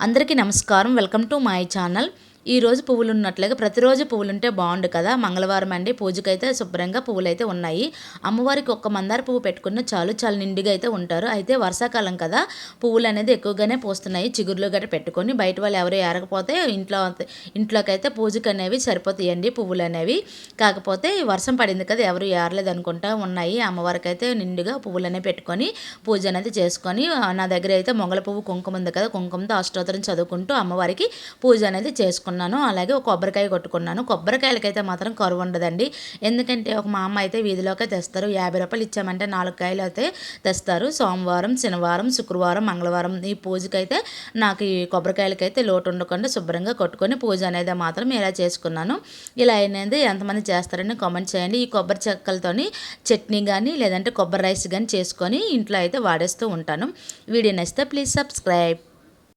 అందరికీ నమస్కారం. Welcome to my channel. ఈరోజు పువ్వులు ఉన్నట్లుగా ప్రతిరోజు పువ్వులు ఉంటే బాగుండు కదా. మంగళవారం అండి, పూజకైతే శుభ్రంగా పువ్వులు అయితే ఉన్నాయి. అమ్మవారికి ఒక్క మందార పువ్వు పెట్టుకున్న చాలు, చాలా నిండుగా అయితే ఉంటారు. అయితే వర్షాకాలం కదా, పువ్వులు అనేది ఎక్కువగానే పోస్తున్నాయి. చిగురులు గట్రా పెట్టుకొని బయట వాళ్ళు ఎవరు ఏరకపోతే ఇంట్లోకి అయితే పూజకు అనేవి సరిపోతాయండి పువ్వులు అనేవి. కాకపోతే వర్షం పడింది కదా, ఎవరు ఏరలేదు అనుకుంటా ఉన్నాయి. అమ్మవారికి అయితే నిండుగా పువ్వులు అనేవి పెట్టుకొని పూజ అనేది చేసుకొని, నా దగ్గర అయితే మొగల పువ్వు కుంకుమ ఉంది కదా, కుంకుమతో అష్టోత్తరం చదువుకుంటూ అమ్మవారికి పూజ అనేది చేసుకున్నాను. అలాగే ఒక కొబ్బరికాయ కొట్టుకున్నాను. కొబ్బరికాయలకైతే మాత్రం కరువు ఉండదండి. ఎందుకంటే మా అమ్మ అయితే వీధిలోకే తెస్తారు. 50 రూపాయలు ఇచ్చామంటే 4 కాయలు అయితే తెస్తారు. సోమవారం, శనివారం, శుక్రవారం, మంగళవారం ఈ పూజకైతే నాకు ఈ కొబ్బరికాయలకైతే లోటు ఉండకుండా శుభ్రంగా కొట్టుకొని పూజ అనేది మాత్రం ఇలా చేసుకున్నాను. ఇలా అనేది ఎంతమంది చేస్తారని కామెంట్ చేయండి. ఈ కొబ్బరి చెక్కలతోని చట్నీ కానీ లేదంటే కొబ్బరి రైస్ కానీ చేసుకొని ఇంట్లో అయితే వాడేస్తూ ఉంటాను. వీడియో నచ్చితే ప్లీజ్ సబ్స్క్రైబ్.